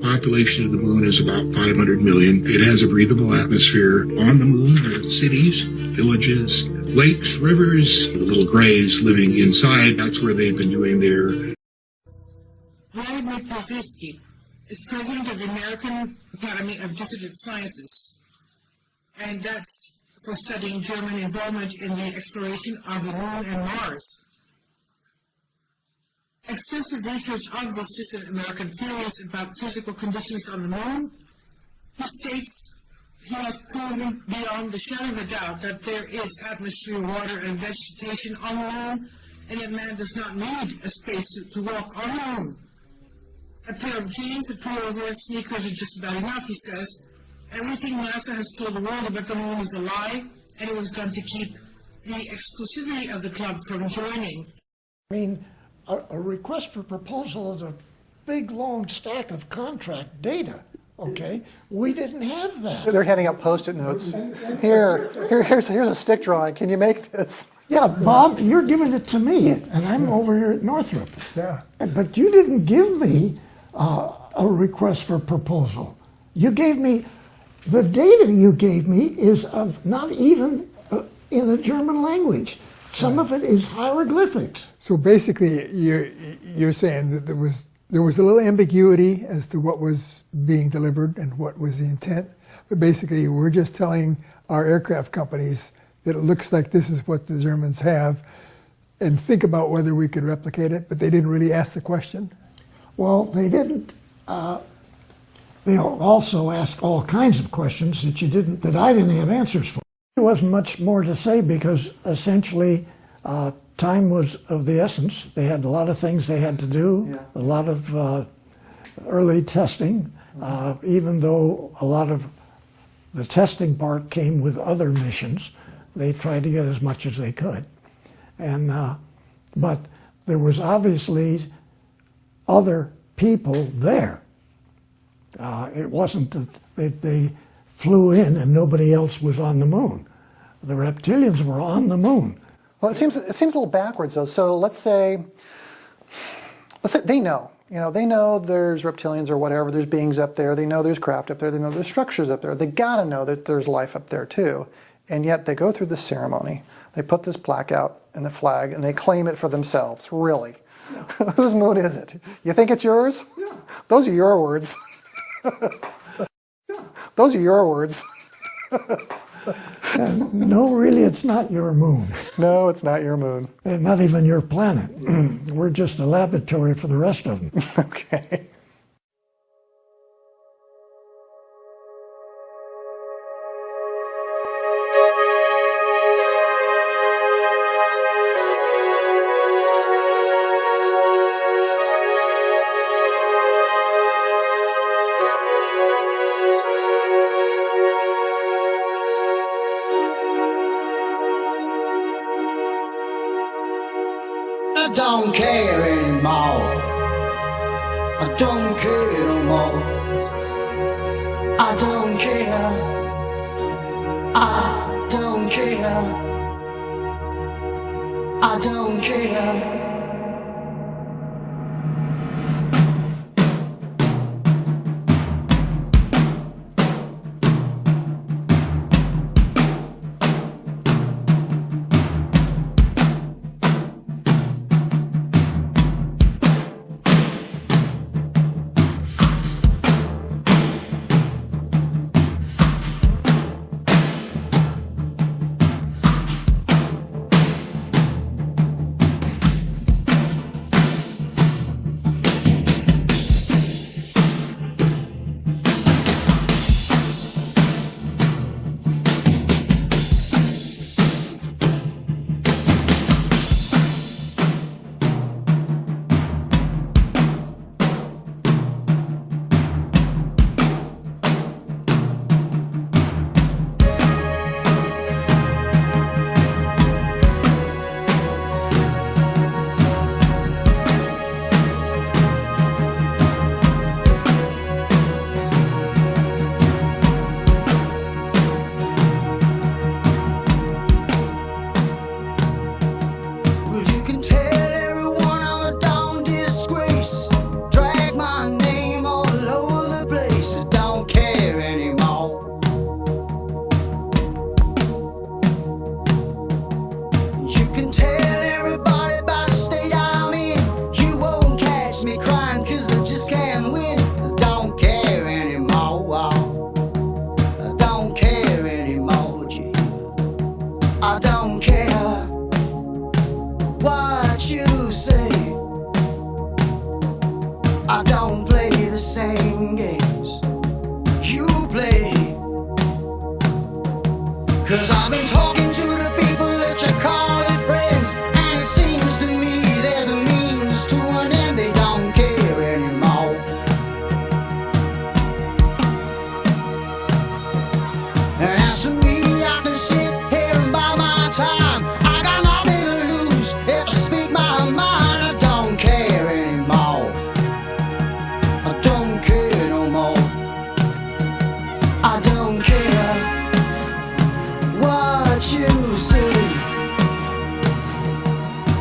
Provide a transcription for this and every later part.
Population of the moon is about 500 million. It has a breathable atmosphere. On the moon, there are cities, villages, lakes, rivers, the little grays living inside. That's where they've been doing their... Vladimir Pavlovsky is president of the American Academy of Dissident Sciences, and that's for studying German involvement in the exploration of the moon and Mars. Extensive research of this distant American theories about physical conditions on the moon, he states he has proven beyond the shadow of a doubt that there is atmosphere, water, and vegetation on the moon, and that man does not need a spacesuit to walk on the moon. A pair of jeans, a pullover, sneakers are just about enough, he says. Everything NASA has told the world about the moon is a lie, and it was done to keep the exclusivity of the club from joining. I mean, a request for proposal is a big, long stack of contract data, okay? We didn't have that. They're handing out Post-it notes. Here's a stick drawing. Can you make this? Yeah, Bob, you're giving it to me, and I'm over here at Northrop. Yeah. But you didn't give me a request for proposal. You gave me, the data you gave me is of not even in the German language. Some of it is hieroglyphics. So basically, you're saying that there was a little ambiguity as to what was being delivered and what was the intent, but basically we're just telling our aircraft companies that it looks like this is what the Germans have, and think about whether we could replicate it, but they didn't really ask the question. Well, they didn't. They also asked all kinds of questions that I didn't have answers for. There wasn't much more to say because essentially time was of the essence. They had a lot of things they had to do, a lot of early testing, even though a lot of the testing part came with other missions. They tried to get as much as they could. But there was obviously other people there. It wasn't that they flew in and nobody else was on the moon. The reptilians were on the moon. Well, it seems a little backwards though. So let's say they know. They know there's reptilians or whatever. There's beings up there. They know there's craft up there. They know there's structures up there. They gotta know that there's life up there too. And yet they go through this ceremony. They put this plaque out and the flag, and they claim it for themselves. Really? Yeah. Whose moon is it? You think it's yours? Yeah. Those are your words. Those are your words. No, really, it's not your moon. No, it's not your moon. And not even your planet. We're just a laboratory for the rest of them. Okay. I don't care anymore. I don't care no more. I don't care. I don't care. I don't care. the same games you play. 'Cause I've been talking to the people that you call your friends, and it seems to me there's a means to an end. They don't care anymore. And as for me, I can sit here and buy my time. I got nothing to lose if I speak my mind. I don't care anymore. I don't care no more. I don't care what you say.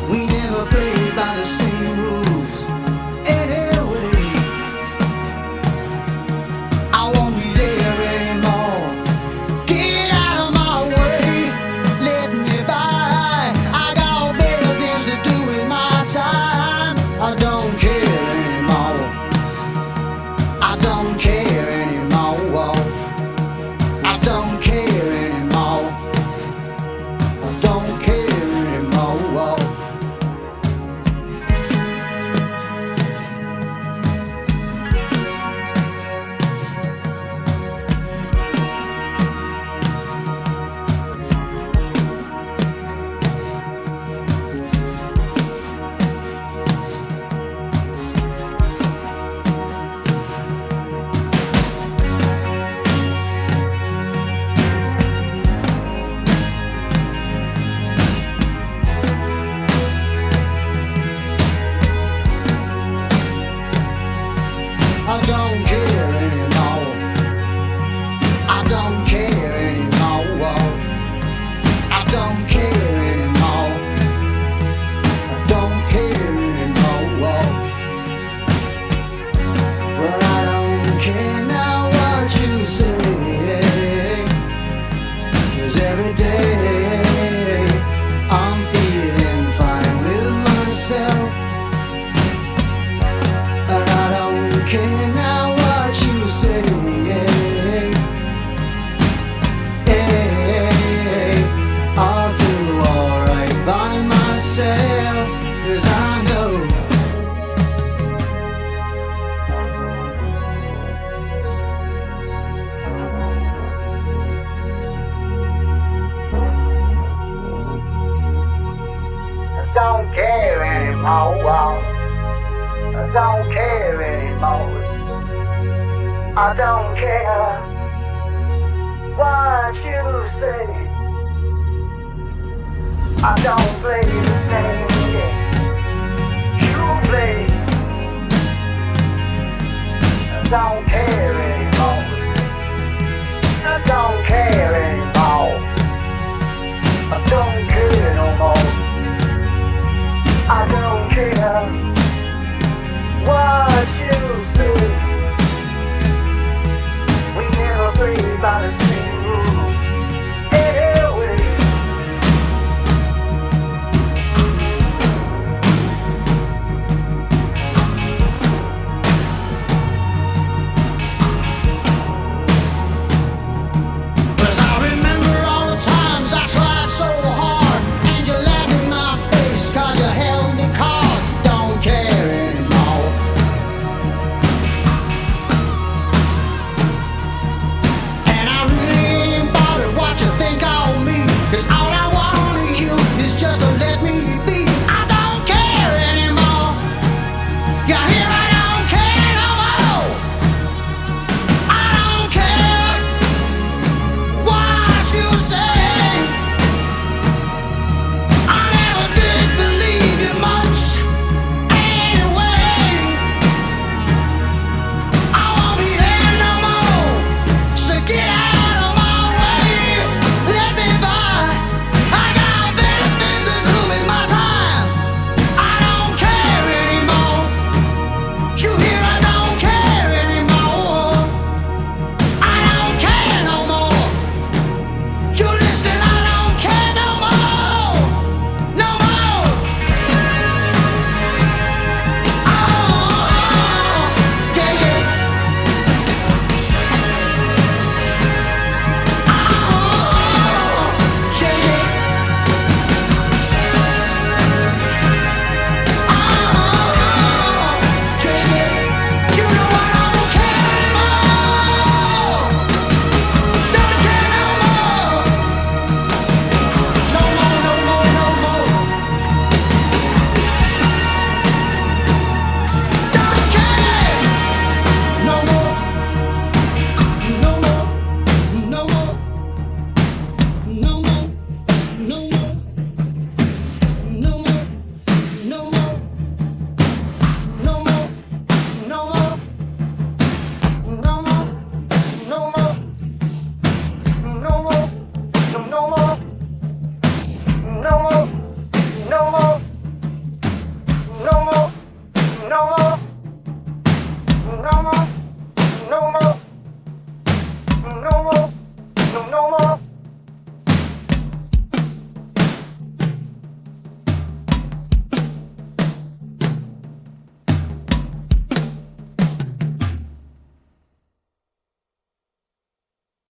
We never played by the same rules anyway. I won't be there anymore. Get out of my way, let me by. I got better things to do with my time. I don't care anymore. I don't care anymore. I don't care anymore. I don't care anymore. I don't care anymore. I don't care anymore. I don't care anymore. I don't care anymore. Well, I don't care now what you say. 'Cause every day I'm feeling fine with myself. And I don't care now what you say. I'll do alright by myself. 'Cause I know I don't care anymore. I don't care anymore. I don't care what you say. I don't play the same game you play. I don't care